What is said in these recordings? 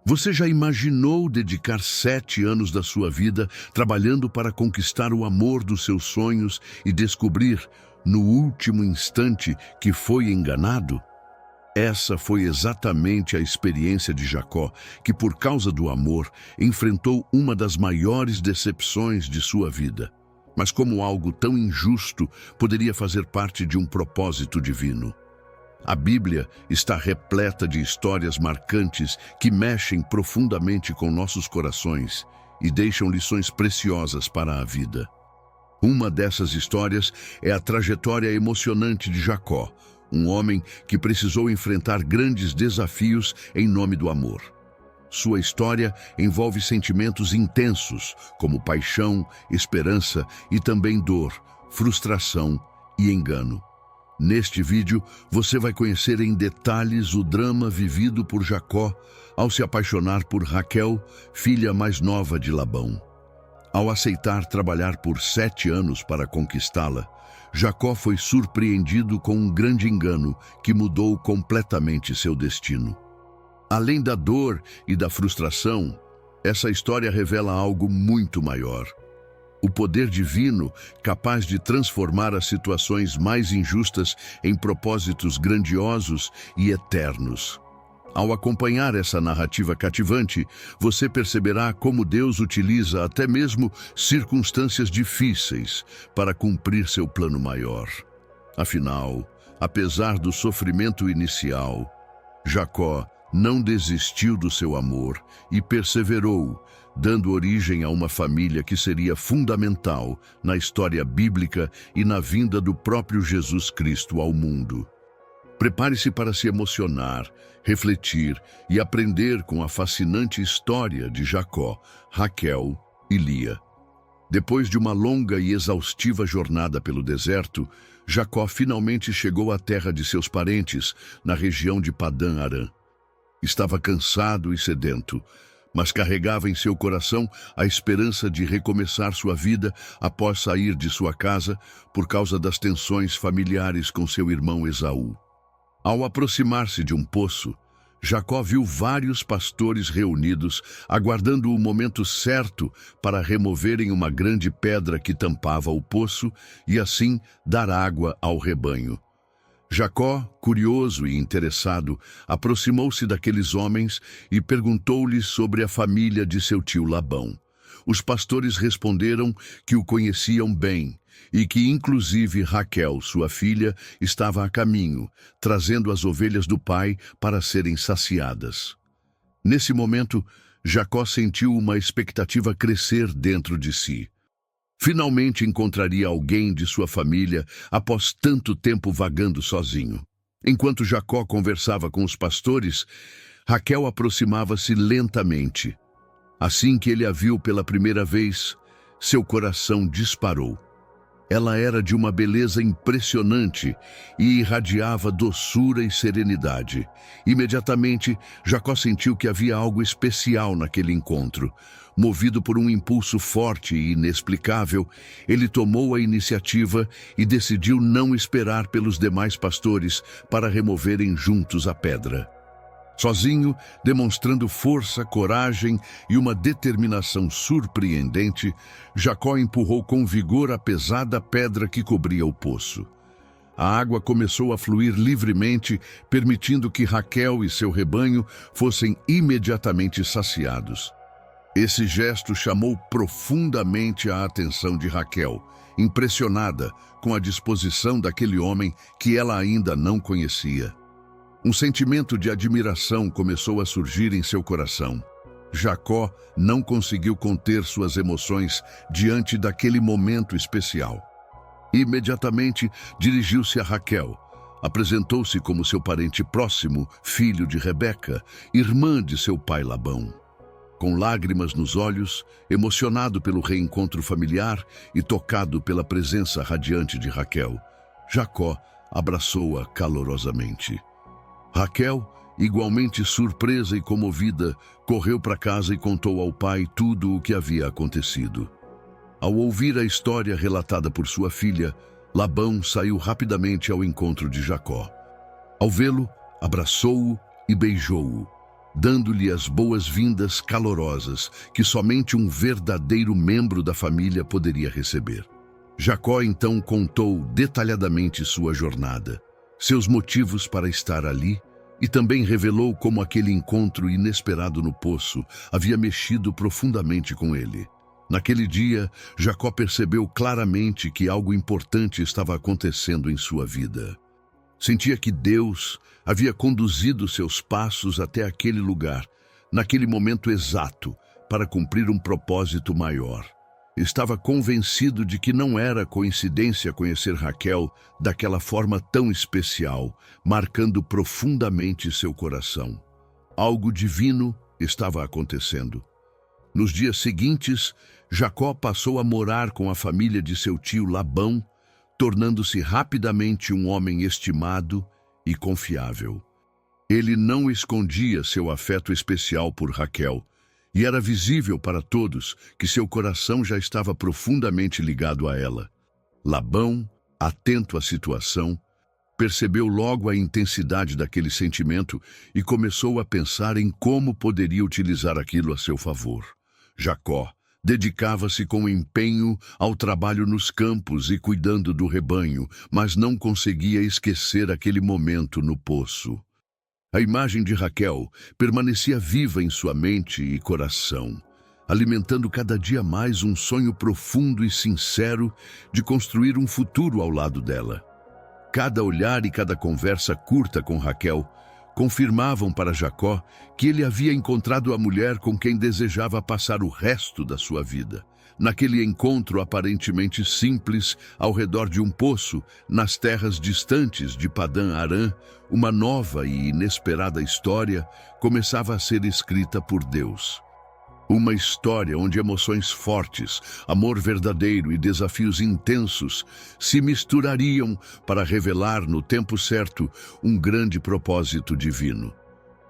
Você já imaginou dedicar 7 anos da sua vida trabalhando para conquistar o amor dos seus sonhos e descobrir, no último instante, que foi enganado? Essa foi exatamente a experiência de Jacó, que por causa do amor enfrentou uma das maiores decepções de sua vida. Mas como algo tão injusto poderia fazer parte de um propósito divino? A Bíblia está repleta de histórias marcantes que mexem profundamente com nossos corações e deixam lições preciosas para a vida. Uma dessas histórias é a trajetória emocionante de Jacó, um homem que precisou enfrentar grandes desafios em nome do amor. Sua história envolve sentimentos intensos, como paixão, esperança e também dor, frustração e engano. Neste vídeo, você vai conhecer em detalhes o drama vivido por Jacó ao se apaixonar por Raquel, filha mais nova de Labão. Ao aceitar trabalhar por 7 anos para conquistá-la, Jacó foi surpreendido com um grande engano que mudou completamente seu destino. Além da dor e da frustração, essa história revela algo muito maior. O poder divino capaz de transformar as situações mais injustas em propósitos grandiosos e eternos. Ao acompanhar essa narrativa cativante, você perceberá como Deus utiliza até mesmo circunstâncias difíceis para cumprir seu plano maior. Afinal, apesar do sofrimento inicial, Jacó não desistiu do seu amor e perseverou, dando origem a uma família que seria fundamental na história bíblica e na vinda do próprio Jesus Cristo ao mundo. Prepare-se para se emocionar, refletir e aprender com a fascinante história de Jacó, Raquel e Lia. Depois de uma longa e exaustiva jornada pelo deserto, Jacó finalmente chegou à terra de seus parentes, na região de Padã-Arã. Estava cansado e sedento, mas carregava em seu coração a esperança de recomeçar sua vida após sair de sua casa por causa das tensões familiares com seu irmão Esaú. Ao aproximar-se de um poço, Jacó viu vários pastores reunidos, aguardando o momento certo para removerem uma grande pedra que tampava o poço e assim dar água ao rebanho. Jacó, curioso e interessado, aproximou-se daqueles homens e perguntou-lhes sobre a família de seu tio Labão. Os pastores responderam que o conheciam bem e que, inclusive, Raquel, sua filha, estava a caminho, trazendo as ovelhas do pai para serem saciadas. Nesse momento, Jacó sentiu uma expectativa crescer dentro de si. Finalmente encontraria alguém de sua família após tanto tempo vagando sozinho. Enquanto Jacó conversava com os pastores, Raquel aproximava-se lentamente. Assim que ele a viu pela primeira vez, seu coração disparou. Ela era de uma beleza impressionante e irradiava doçura e serenidade. Imediatamente, Jacó sentiu que havia algo especial naquele encontro. Movido por um impulso forte e inexplicável, ele tomou a iniciativa e decidiu não esperar pelos demais pastores para removerem juntos a pedra. Sozinho, demonstrando força, coragem e uma determinação surpreendente, Jacó empurrou com vigor a pesada pedra que cobria o poço. A água começou a fluir livremente, permitindo que Raquel e seu rebanho fossem imediatamente saciados. Esse gesto chamou profundamente a atenção de Raquel, impressionada com a disposição daquele homem que ela ainda não conhecia. Um sentimento de admiração começou a surgir em seu coração. Jacó não conseguiu conter suas emoções diante daquele momento especial. Imediatamente dirigiu-se a Raquel. Apresentou-se como seu parente próximo, filho de Rebeca, irmã de seu pai Labão. Com lágrimas nos olhos, emocionado pelo reencontro familiar e tocado pela presença radiante de Raquel, Jacó abraçou-a calorosamente. Raquel, igualmente surpresa e comovida, correu para casa e contou ao pai tudo o que havia acontecido. Ao ouvir a história relatada por sua filha, Labão saiu rapidamente ao encontro de Jacó. Ao vê-lo, abraçou-o e beijou-o, dando-lhe as boas-vindas calorosas que somente um verdadeiro membro da família poderia receber. Jacó então contou detalhadamente sua jornada, seus motivos para estar ali, e também revelou como aquele encontro inesperado no poço havia mexido profundamente com ele. Naquele dia, Jacó percebeu claramente que algo importante estava acontecendo em sua vida. Sentia que Deus havia conduzido seus passos até aquele lugar, naquele momento exato, para cumprir um propósito maior. Estava convencido de que não era coincidência conhecer Raquel daquela forma tão especial, marcando profundamente seu coração. Algo divino estava acontecendo. Nos dias seguintes, Jacó passou a morar com a família de seu tio Labão, tornando-se rapidamente um homem estimado e confiável. Ele não escondia seu afeto especial por Raquel, e era visível para todos que seu coração já estava profundamente ligado a ela. Labão, atento à situação, percebeu logo a intensidade daquele sentimento e começou a pensar em como poderia utilizar aquilo a seu favor. Jacó dedicava-se com empenho ao trabalho nos campos e cuidando do rebanho, mas não conseguia esquecer aquele momento no poço. A imagem de Raquel permanecia viva em sua mente e coração, alimentando cada dia mais um sonho profundo e sincero de construir um futuro ao lado dela. Cada olhar e cada conversa curta com Raquel confirmavam para Jacó que ele havia encontrado a mulher com quem desejava passar o resto da sua vida. Naquele encontro aparentemente simples, ao redor de um poço, nas terras distantes de Padã-Arã, uma nova e inesperada história começava a ser escrita por Deus. Uma história onde emoções fortes, amor verdadeiro e desafios intensos se misturariam para revelar no tempo certo um grande propósito divino.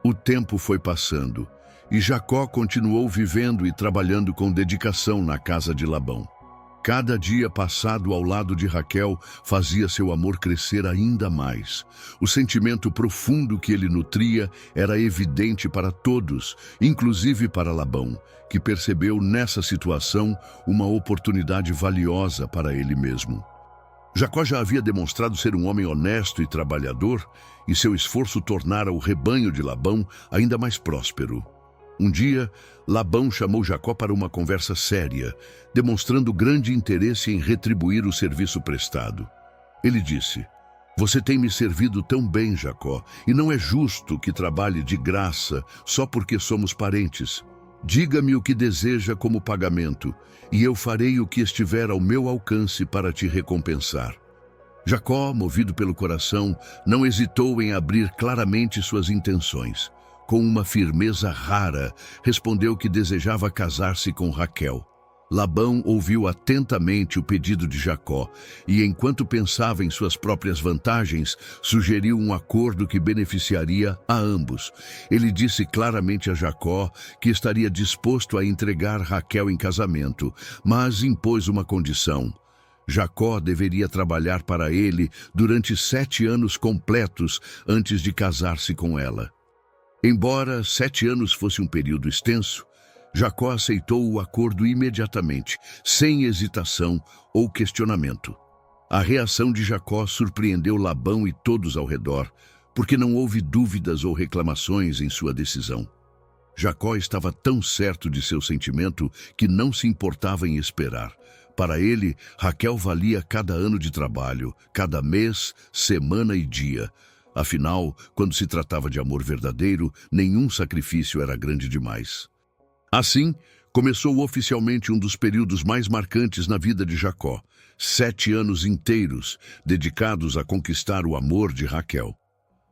O tempo foi passando e Jacó continuou vivendo e trabalhando com dedicação na casa de Labão. Cada dia passado ao lado de Raquel fazia seu amor crescer ainda mais. O sentimento profundo que ele nutria era evidente para todos, inclusive para Labão, que percebeu nessa situação uma oportunidade valiosa para ele mesmo. Jacó já havia demonstrado ser um homem honesto e trabalhador, e seu esforço tornara o rebanho de Labão ainda mais próspero. Um dia, Labão chamou Jacó para uma conversa séria, demonstrando grande interesse em retribuir o serviço prestado. Ele disse: "Você tem me servido tão bem, Jacó, e não é justo que trabalhe de graça só porque somos parentes. Diga-me o que deseja como pagamento, e eu farei o que estiver ao meu alcance para te recompensar." Jacó, movido pelo coração, não hesitou em abrir claramente suas intenções. Com uma firmeza rara, respondeu que desejava casar-se com Raquel. Labão ouviu atentamente o pedido de Jacó e, enquanto pensava em suas próprias vantagens, sugeriu um acordo que beneficiaria a ambos. Ele disse claramente a Jacó que estaria disposto a entregar Raquel em casamento, mas impôs uma condição. Jacó deveria trabalhar para ele durante 7 anos completos antes de casar-se com ela. Embora 7 anos fosse um período extenso, Jacó aceitou o acordo imediatamente, sem hesitação ou questionamento. A reação de Jacó surpreendeu Labão e todos ao redor, porque não houve dúvidas ou reclamações em sua decisão. Jacó estava tão certo de seu sentimento que não se importava em esperar. Para ele, Raquel valia cada ano de trabalho, cada mês, semana e dia. Afinal, quando se tratava de amor verdadeiro, nenhum sacrifício era grande demais. Assim, começou oficialmente um dos períodos mais marcantes na vida de Jacó. 7 anos inteiros dedicados a conquistar o amor de Raquel.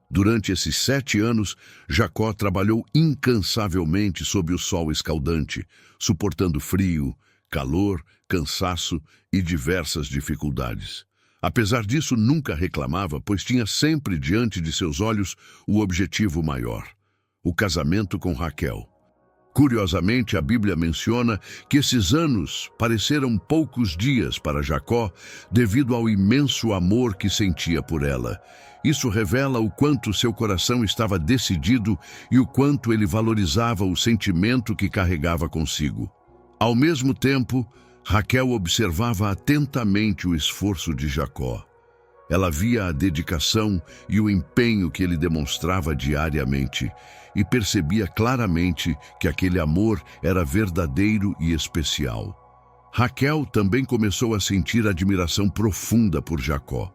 Durante esses 7 anos, Jacó trabalhou incansavelmente sob o sol escaldante, suportando frio, calor, cansaço e diversas dificuldades. Apesar disso, nunca reclamava, pois tinha sempre diante de seus olhos o objetivo maior: o casamento com Raquel. Curiosamente, a Bíblia menciona que esses anos pareceram poucos dias para Jacó devido ao imenso amor que sentia por ela. Isso revela o quanto seu coração estava decidido e o quanto ele valorizava o sentimento que carregava consigo. Ao mesmo tempo, Raquel observava atentamente o esforço de Jacó. Ela via a dedicação e o empenho que ele demonstrava diariamente e percebia claramente que aquele amor era verdadeiro e especial. Raquel também começou a sentir admiração profunda por Jacó.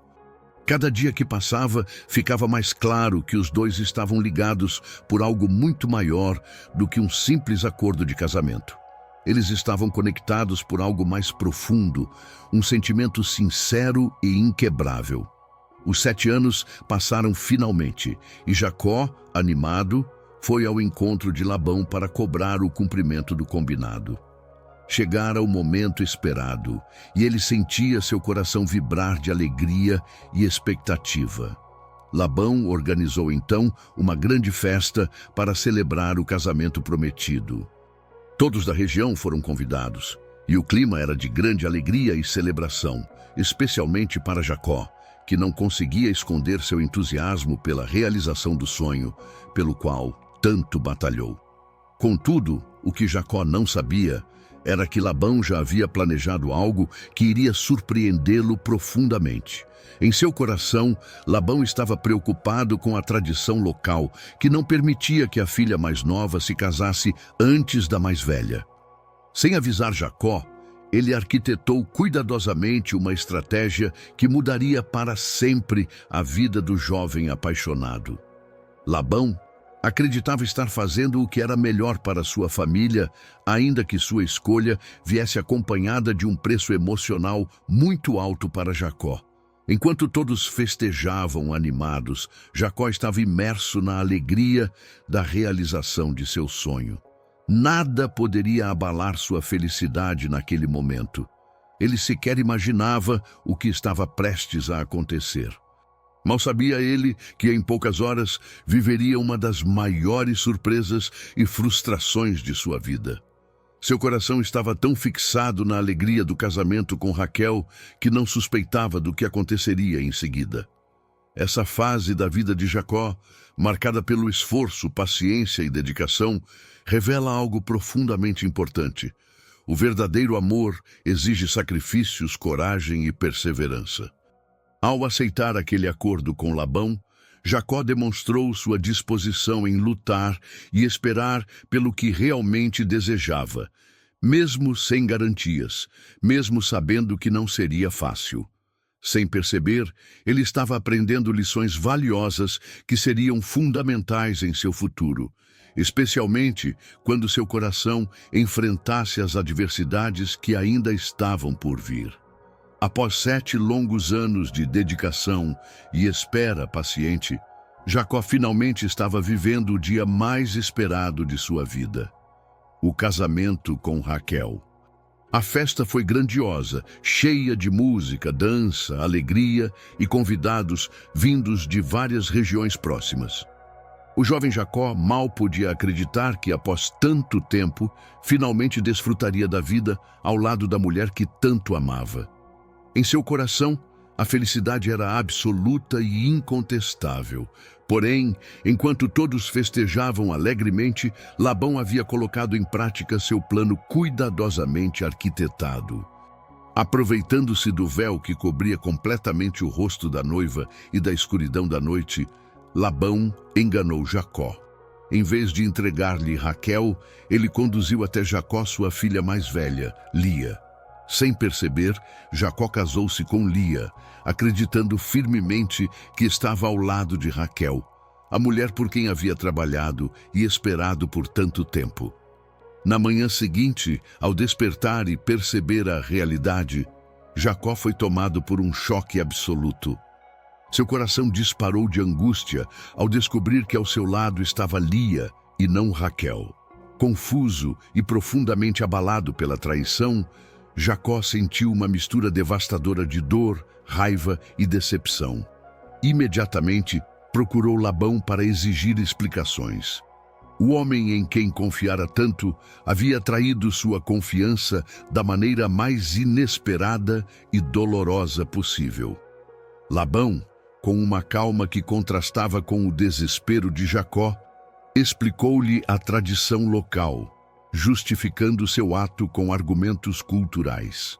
Cada dia que passava, ficava mais claro que os dois estavam ligados por algo muito maior do que um simples acordo de casamento. Eles estavam conectados por algo mais profundo, um sentimento sincero e inquebrável. Os 7 anos passaram finalmente, e Jacó, animado, foi ao encontro de Labão para cobrar o cumprimento do combinado. Chegara o momento esperado, e ele sentia seu coração vibrar de alegria e expectativa. Labão organizou então uma grande festa para celebrar o casamento prometido. Todos da região foram convidados, e o clima era de grande alegria e celebração, especialmente para Jacó, que não conseguia esconder seu entusiasmo pela realização do sonho, pelo qual tanto batalhou. Contudo, o que Jacó não sabia era que Labão já havia planejado algo que iria surpreendê-lo profundamente. Em seu coração, Labão estava preocupado com a tradição local, que não permitia que a filha mais nova se casasse antes da mais velha. Sem avisar Jacó, ele arquitetou cuidadosamente uma estratégia que mudaria para sempre a vida do jovem apaixonado. Labão acreditava estar fazendo o que era melhor para sua família, ainda que sua escolha viesse acompanhada de um preço emocional muito alto para Jacó. Enquanto todos festejavam animados, Jacó estava imerso na alegria da realização de seu sonho. Nada poderia abalar sua felicidade naquele momento. Ele sequer imaginava o que estava prestes a acontecer. Mal sabia ele que em poucas horas viveria uma das maiores surpresas e frustrações de sua vida. Seu coração estava tão fixado na alegria do casamento com Raquel que não suspeitava do que aconteceria em seguida. Essa fase da vida de Jacó, marcada pelo esforço, paciência e dedicação, revela algo profundamente importante. O verdadeiro amor exige sacrifícios, coragem e perseverança. Ao aceitar aquele acordo com Labão, Jacó demonstrou sua disposição em lutar e esperar pelo que realmente desejava, mesmo sem garantias, mesmo sabendo que não seria fácil. Sem perceber, ele estava aprendendo lições valiosas que seriam fundamentais em seu futuro, especialmente quando seu coração enfrentasse as adversidades que ainda estavam por vir. Após 7 longos anos de dedicação e espera paciente, Jacó finalmente estava vivendo o dia mais esperado de sua vida: o casamento com Raquel. A festa foi grandiosa, cheia de música, dança, alegria e convidados vindos de várias regiões próximas. O jovem Jacó mal podia acreditar que, após tanto tempo, finalmente desfrutaria da vida ao lado da mulher que tanto amava. Em seu coração, a felicidade era absoluta e incontestável. Porém, enquanto todos festejavam alegremente, Labão havia colocado em prática seu plano cuidadosamente arquitetado. Aproveitando-se do véu que cobria completamente o rosto da noiva e da escuridão da noite, Labão enganou Jacó. Em vez de entregar-lhe Raquel, ele conduziu até Jacó sua filha mais velha, Lia. Sem perceber, Jacó casou-se com Lia, acreditando firmemente que estava ao lado de Raquel, a mulher por quem havia trabalhado e esperado por tanto tempo. Na manhã seguinte, ao despertar e perceber a realidade, Jacó foi tomado por um choque absoluto. Seu coração disparou de angústia ao descobrir que ao seu lado estava Lia e não Raquel. Confuso e profundamente abalado pela traição, Jacó sentiu uma mistura devastadora de dor, raiva e decepção. Imediatamente, procurou Labão para exigir explicações. O homem em quem confiara tanto havia traído sua confiança da maneira mais inesperada e dolorosa possível. Labão, com uma calma que contrastava com o desespero de Jacó, explicou-lhe a tradição local, justificando seu ato com argumentos culturais.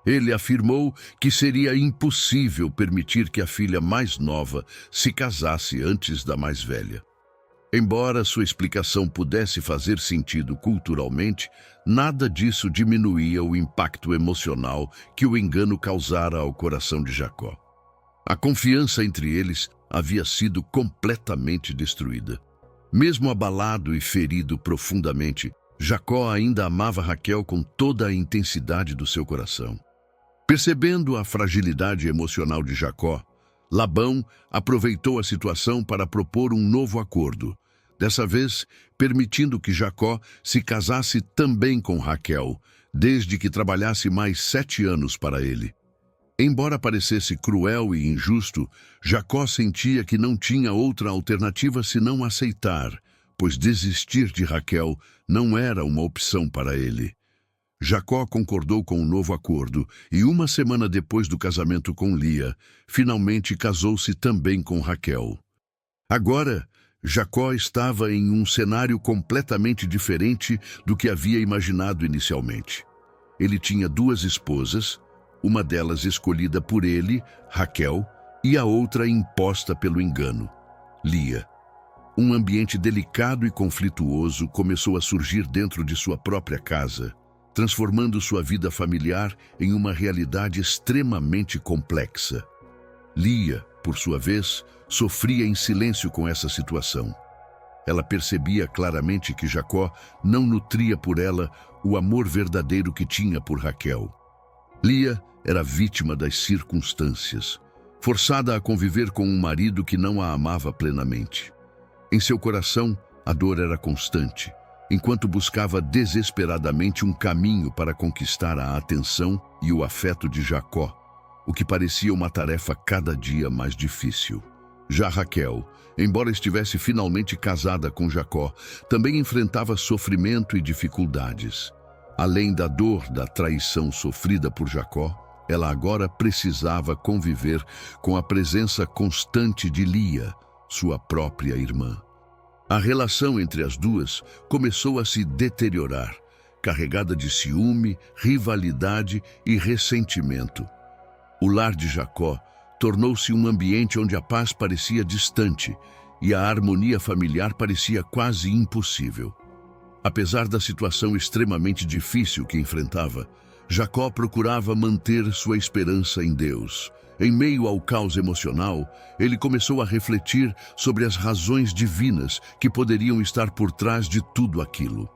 Ele afirmou que seria impossível permitir que a filha mais nova se casasse antes da mais velha. Embora sua explicação pudesse fazer sentido culturalmente, nada disso diminuía o impacto emocional que o engano causara ao coração de Jacó. A confiança entre eles havia sido completamente destruída. Mesmo abalado e ferido profundamente, Jacó ainda amava Raquel com toda a intensidade do seu coração. Percebendo a fragilidade emocional de Jacó, Labão aproveitou a situação para propor um novo acordo, dessa vez permitindo que Jacó se casasse também com Raquel, desde que trabalhasse mais 7 anos para ele. Embora parecesse cruel e injusto, Jacó sentia que não tinha outra alternativa senão aceitar, pois desistir de Raquel não era uma opção para ele. Jacó concordou com o novo acordo e, uma semana depois do casamento com Lia, finalmente casou-se também com Raquel. Agora, Jacó estava em um cenário completamente diferente do que havia imaginado inicialmente. Ele tinha 2 esposas, uma delas escolhida por ele, Raquel, e a outra imposta pelo engano, Lia. Um ambiente delicado e conflituoso começou a surgir dentro de sua própria casa, transformando sua vida familiar em uma realidade extremamente complexa. Lia, por sua vez, sofria em silêncio com essa situação. Ela percebia claramente que Jacó não nutria por ela o amor verdadeiro que tinha por Raquel. Lia era vítima das circunstâncias, forçada a conviver com um marido que não a amava plenamente. Em seu coração, a dor era constante, enquanto buscava desesperadamente um caminho para conquistar a atenção e o afeto de Jacó, o que parecia uma tarefa cada dia mais difícil. Já Raquel, embora estivesse finalmente casada com Jacó, também enfrentava sofrimento e dificuldades. Além da dor da traição sofrida por Jacó, ela agora precisava conviver com a presença constante de Lia, sua própria irmã. A relação entre as duas começou a se deteriorar, carregada de ciúme, rivalidade e ressentimento. O lar de Jacó tornou-se um ambiente onde a paz parecia distante e a harmonia familiar parecia quase impossível. Apesar da situação extremamente difícil que enfrentava, Jacó procurava manter sua esperança em Deus. Em meio ao caos emocional, ele começou a refletir sobre as razões divinas que poderiam estar por trás de tudo aquilo.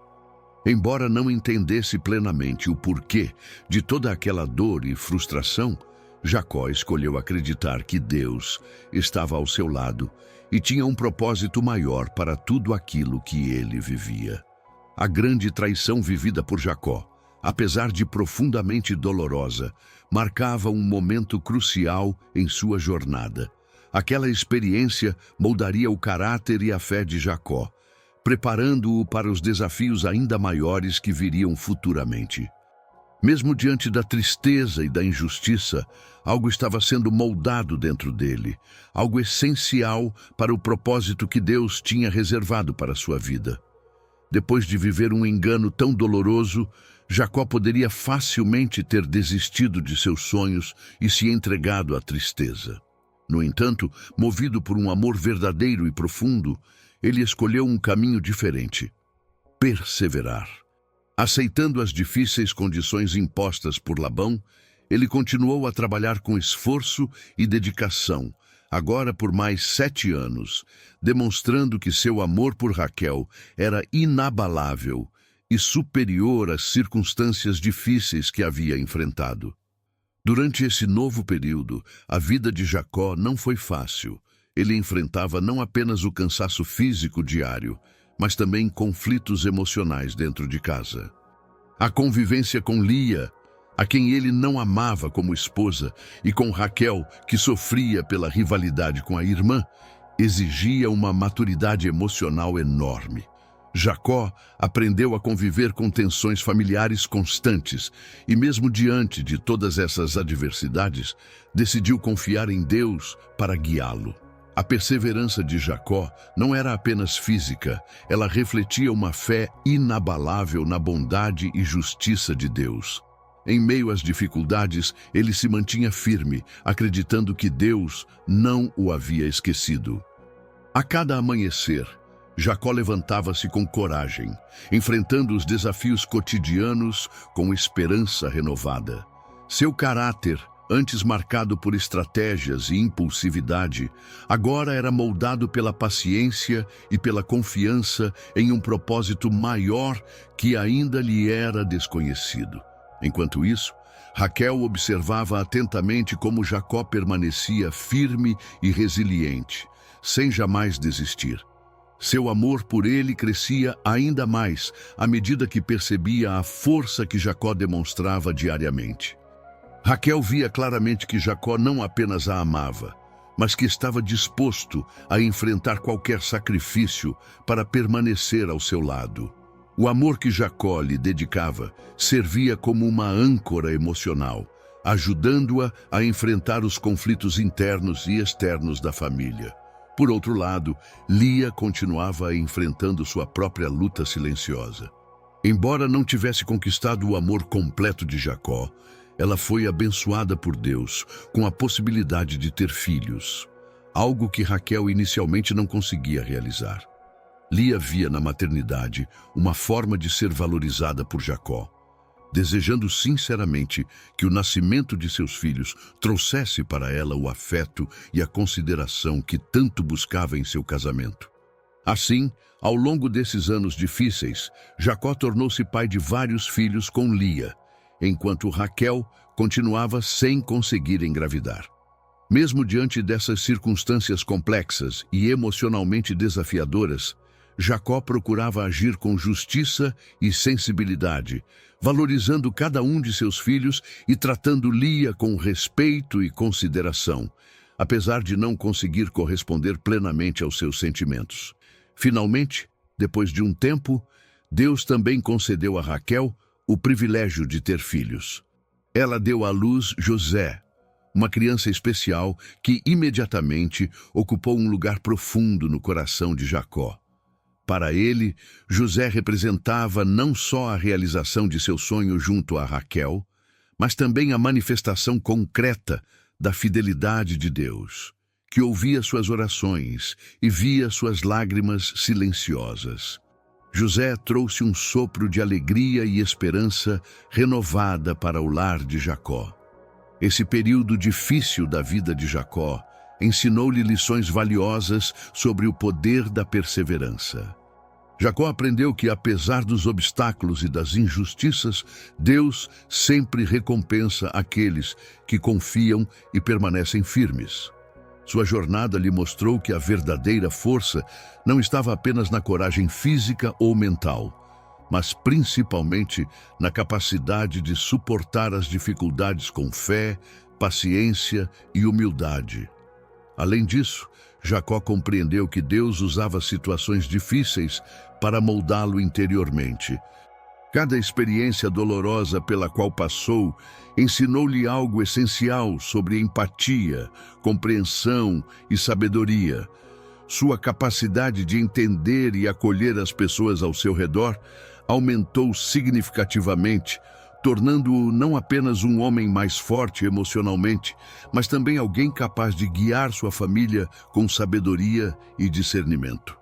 Embora não entendesse plenamente o porquê de toda aquela dor e frustração, Jacó escolheu acreditar que Deus estava ao seu lado e tinha um propósito maior para tudo aquilo que ele vivia. A grande traição vivida por Jacó, apesar de profundamente dolorosa, marcava um momento crucial em sua jornada. Aquela experiência moldaria o caráter e a fé de Jacó, preparando-o para os desafios ainda maiores que viriam futuramente. Mesmo diante da tristeza e da injustiça, algo estava sendo moldado dentro dele, algo essencial para o propósito que Deus tinha reservado para sua vida. Depois de viver um engano tão doloroso, Jacó poderia facilmente ter desistido de seus sonhos e se entregado à tristeza. No entanto, movido por um amor verdadeiro e profundo, ele escolheu um caminho diferente: perseverar. Aceitando as difíceis condições impostas por Labão, ele continuou a trabalhar com esforço e dedicação, agora por mais 7 anos, demonstrando que seu amor por Raquel era inabalável e superior às circunstâncias difíceis que havia enfrentado. Durante esse novo período, a vida de Jacó não foi fácil. Ele enfrentava não apenas o cansaço físico diário, mas também conflitos emocionais dentro de casa. A convivência com Lia, a quem ele não amava como esposa, e com Raquel, que sofria pela rivalidade com a irmã, exigia uma maturidade emocional enorme. Jacó aprendeu a conviver com tensões familiares constantes e, mesmo diante de todas essas adversidades, decidiu confiar em Deus para guiá-lo. A perseverança de Jacó não era apenas física, ela refletia uma fé inabalável na bondade e justiça de Deus. Em meio às dificuldades, ele se mantinha firme, acreditando que Deus não o havia esquecido. A cada amanhecer, Jacó levantava-se com coragem, enfrentando os desafios cotidianos com esperança renovada. Seu caráter, antes marcado por estratégias e impulsividade, agora era moldado pela paciência e pela confiança em um propósito maior que ainda lhe era desconhecido. Enquanto isso, Raquel observava atentamente como Jacó permanecia firme e resiliente, sem jamais desistir. Seu amor por ele crescia ainda mais à medida que percebia a força que Jacó demonstrava diariamente. Raquel via claramente que Jacó não apenas a amava, mas que estava disposto a enfrentar qualquer sacrifício para permanecer ao seu lado. O amor que Jacó lhe dedicava servia como uma âncora emocional, ajudando-a a enfrentar os conflitos internos e externos da família. Por outro lado, Lia continuava enfrentando sua própria luta silenciosa. Embora não tivesse conquistado o amor completo de Jacó, ela foi abençoada por Deus com a possibilidade de ter filhos, algo que Raquel inicialmente não conseguia realizar. Lia via na maternidade uma forma de ser valorizada por Jacó, desejando sinceramente que o nascimento de seus filhos trouxesse para ela o afeto e a consideração que tanto buscava em seu casamento. Assim, ao longo desses anos difíceis, Jacó tornou-se pai de vários filhos com Lia, enquanto Raquel continuava sem conseguir engravidar. Mesmo diante dessas circunstâncias complexas e emocionalmente desafiadoras, Jacó procurava agir com justiça e sensibilidade, valorizando cada um de seus filhos e tratando Lia com respeito e consideração, apesar de não conseguir corresponder plenamente aos seus sentimentos. Finalmente, depois de um tempo, Deus também concedeu a Raquel o privilégio de ter filhos. Ela deu à luz José, uma criança especial que imediatamente ocupou um lugar profundo no coração de Jacó. Para ele, José representava não só a realização de seu sonho junto a Raquel, mas também a manifestação concreta da fidelidade de Deus, que ouvia suas orações e via suas lágrimas silenciosas. José trouxe um sopro de alegria e esperança renovada para o lar de Jacó. Esse período difícil da vida de Jacó ensinou-lhe lições valiosas sobre o poder da perseverança. Jacó aprendeu que, apesar dos obstáculos e das injustiças, Deus sempre recompensa aqueles que confiam e permanecem firmes. Sua jornada lhe mostrou que a verdadeira força não estava apenas na coragem física ou mental, mas principalmente na capacidade de suportar as dificuldades com fé, paciência e humildade. Além disso, Jacó compreendeu que Deus usava situações difíceis para moldá-lo interiormente. Cada experiência dolorosa pela qual passou ensinou-lhe algo essencial sobre empatia, compreensão e sabedoria. Sua capacidade de entender e acolher as pessoas ao seu redor aumentou significativamente, tornando-o não apenas um homem mais forte emocionalmente, mas também alguém capaz de guiar sua família com sabedoria e discernimento.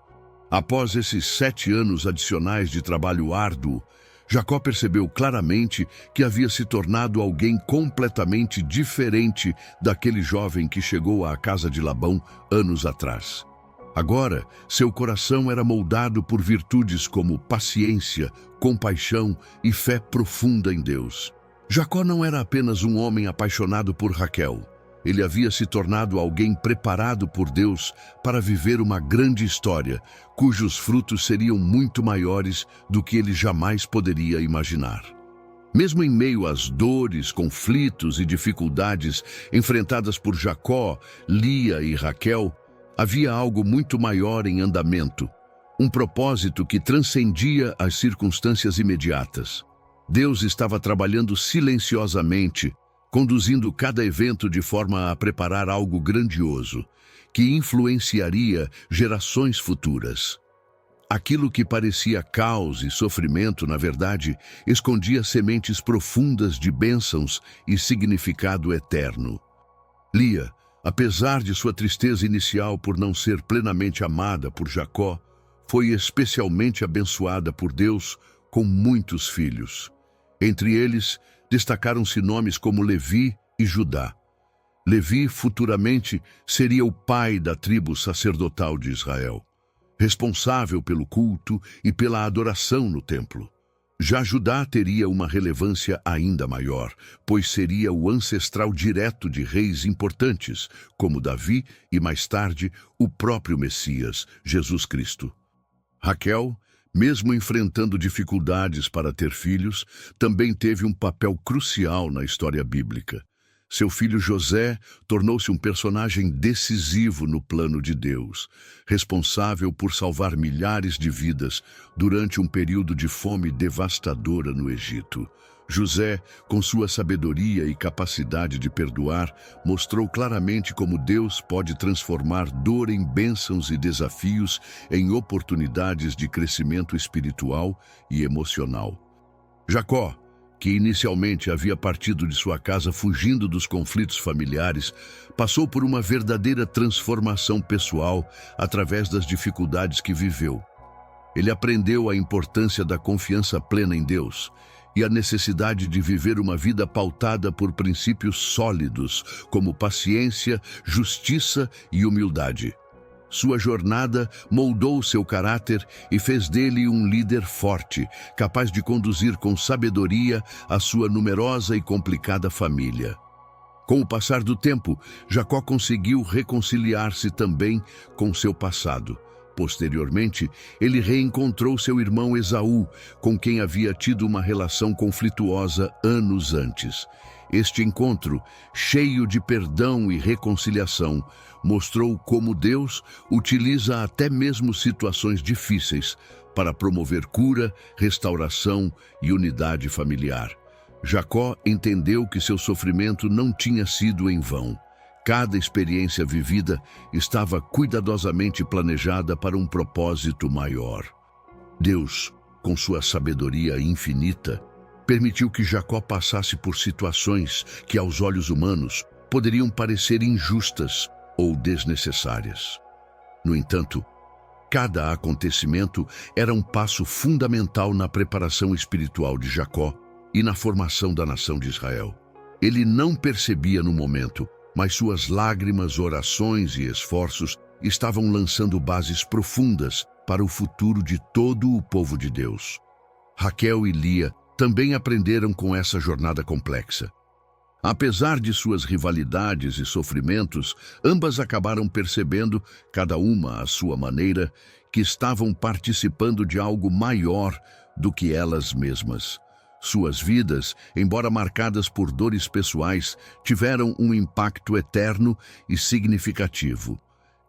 Após esses 7 anos adicionais de trabalho árduo, Jacó percebeu claramente que havia se tornado alguém completamente diferente daquele jovem que chegou à casa de Labão anos atrás. Agora, seu coração era moldado por virtudes como paciência, compaixão e fé profunda em Deus. Jacó não era apenas um homem apaixonado por Raquel. Ele havia se tornado alguém preparado por Deus para viver uma grande história, cujos frutos seriam muito maiores do que ele jamais poderia imaginar. Mesmo em meio às dores, conflitos e dificuldades enfrentadas por Jacó, Lia e Raquel, havia algo muito maior em andamento, um propósito que transcendia as circunstâncias imediatas. Deus estava trabalhando silenciosamente, conduzindo cada evento de forma a preparar algo grandioso, que influenciaria gerações futuras. Aquilo que parecia caos e sofrimento, na verdade, escondia sementes profundas de bênçãos e significado eterno. Lia, apesar de sua tristeza inicial por não ser plenamente amada por Jacó, foi especialmente abençoada por Deus com muitos filhos. Entre eles, destacaram-se nomes como Levi e Judá. Levi, futuramente, seria o pai da tribo sacerdotal de Israel, responsável pelo culto e pela adoração no templo. Já Judá teria uma relevância ainda maior, pois seria o ancestral direto de reis importantes, como Davi e, mais tarde, o próprio Messias, Jesus Cristo. Raquel, mesmo enfrentando dificuldades para ter filhos, também teve um papel crucial na história bíblica. Seu filho José tornou-se um personagem decisivo no plano de Deus, responsável por salvar milhares de vidas durante um período de fome devastadora no Egito. José, com sua sabedoria e capacidade de perdoar, mostrou claramente como Deus pode transformar dor em bênçãos e desafios em oportunidades de crescimento espiritual e emocional. Jacó, que inicialmente havia partido de sua casa fugindo dos conflitos familiares, passou por uma verdadeira transformação pessoal através das dificuldades que viveu. Ele aprendeu a importância da confiança plena em Deus e a necessidade de viver uma vida pautada por princípios sólidos, como paciência, justiça e humildade. Sua jornada moldou seu caráter e fez dele um líder forte, capaz de conduzir com sabedoria a sua numerosa e complicada família. Com o passar do tempo, Jacó conseguiu reconciliar-se também com seu passado. Posteriormente, ele reencontrou seu irmão Esaú, com quem havia tido uma relação conflituosa anos antes. Este encontro, cheio de perdão e reconciliação, mostrou como Deus utiliza até mesmo situações difíceis para promover cura, restauração e unidade familiar. Jacó entendeu que seu sofrimento não tinha sido em vão. Cada experiência vivida estava cuidadosamente planejada para um propósito maior. Deus, com sua sabedoria infinita, permitiu que Jacó passasse por situações que, aos olhos humanos, poderiam parecer injustas ou desnecessárias. No entanto, cada acontecimento era um passo fundamental na preparação espiritual de Jacó e na formação da nação de Israel. Ele não percebia no momento, mas suas lágrimas, orações e esforços estavam lançando bases profundas para o futuro de todo o povo de Deus. Raquel e Lia também aprenderam com essa jornada complexa. Apesar de suas rivalidades e sofrimentos, ambas acabaram percebendo, cada uma à sua maneira, que estavam participando de algo maior do que elas mesmas. Suas vidas, embora marcadas por dores pessoais, tiveram um impacto eterno e significativo.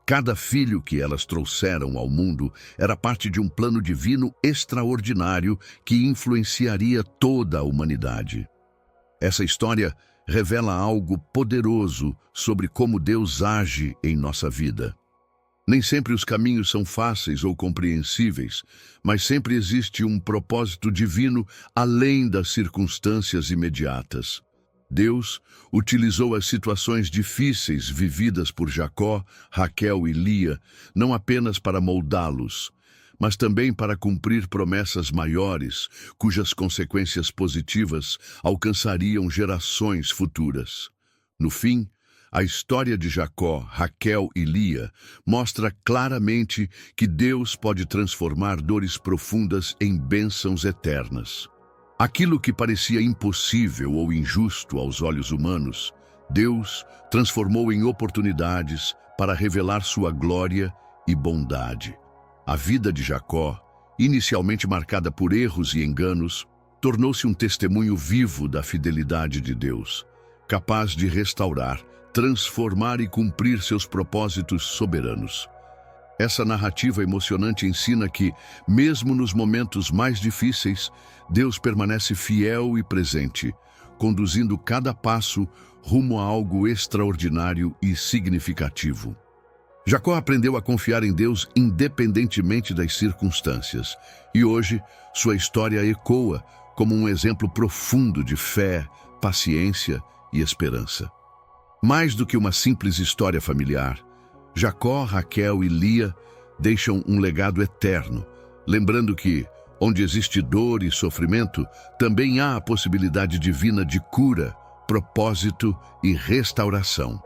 Cada filho que elas trouxeram ao mundo era parte de um plano divino extraordinário que influenciaria toda a humanidade. Essa história revela algo poderoso sobre como Deus age em nossa vida. Nem sempre os caminhos são fáceis ou compreensíveis, mas sempre existe um propósito divino além das circunstâncias imediatas. Deus utilizou as situações difíceis vividas por Jacó, Raquel e Lia, não apenas para moldá-los, mas também para cumprir promessas maiores, cujas consequências positivas alcançariam gerações futuras. No fim, a história de Jacó, Raquel e Lia mostra claramente que Deus pode transformar dores profundas em bênçãos eternas. Aquilo que parecia impossível ou injusto aos olhos humanos, Deus transformou em oportunidades para revelar sua glória e bondade. A vida de Jacó, inicialmente marcada por erros e enganos, tornou-se um testemunho vivo da fidelidade de Deus, capaz de restaurar, transformar e cumprir seus propósitos soberanos. Essa narrativa emocionante ensina que, mesmo nos momentos mais difíceis, Deus permanece fiel e presente, conduzindo cada passo rumo a algo extraordinário e significativo. Jacó aprendeu a confiar em Deus independentemente das circunstâncias, e hoje sua história ecoa como um exemplo profundo de fé, paciência e esperança. Mais do que uma simples história familiar, Jacó, Raquel e Lia deixam um legado eterno, lembrando que, onde existe dor e sofrimento, também há a possibilidade divina de cura, propósito e restauração.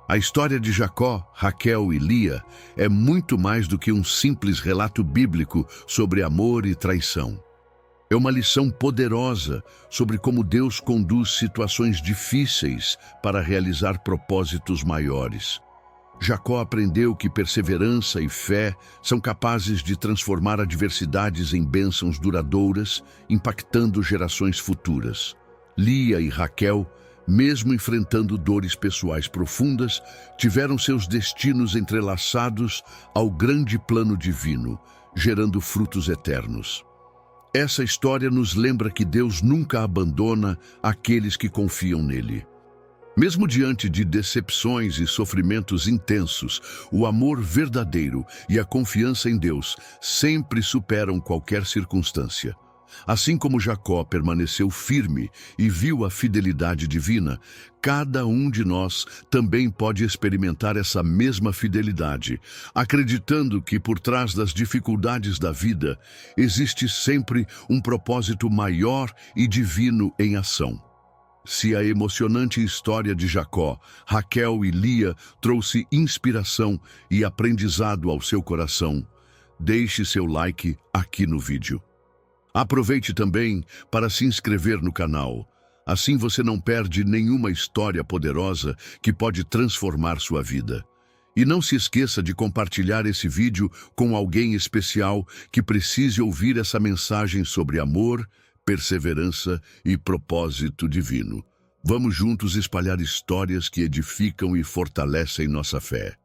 A história de Jacó, Raquel e Lia é muito mais do que um simples relato bíblico sobre amor e traição. É uma lição poderosa sobre como Deus conduz situações difíceis para realizar propósitos maiores. Jacó aprendeu que perseverança e fé são capazes de transformar adversidades em bênçãos duradouras, impactando gerações futuras. Lia e Raquel, mesmo enfrentando dores pessoais profundas, tiveram seus destinos entrelaçados ao grande plano divino, gerando frutos eternos. Essa história nos lembra que Deus nunca abandona aqueles que confiam nele. Mesmo diante de decepções e sofrimentos intensos, o amor verdadeiro e a confiança em Deus sempre superam qualquer circunstância. Assim como Jacó permaneceu firme e viu a fidelidade divina, cada um de nós também pode experimentar essa mesma fidelidade, acreditando que por trás das dificuldades da vida existe sempre um propósito maior e divino em ação. Se a emocionante história de Jacó, Raquel e Lia trouxe inspiração e aprendizado ao seu coração, deixe seu like aqui no vídeo. Aproveite também para se inscrever no canal. Assim você não perde nenhuma história poderosa que pode transformar sua vida. E não se esqueça de compartilhar esse vídeo com alguém especial que precise ouvir essa mensagem sobre amor, perseverança e propósito divino. Vamos juntos espalhar histórias que edificam e fortalecem nossa fé.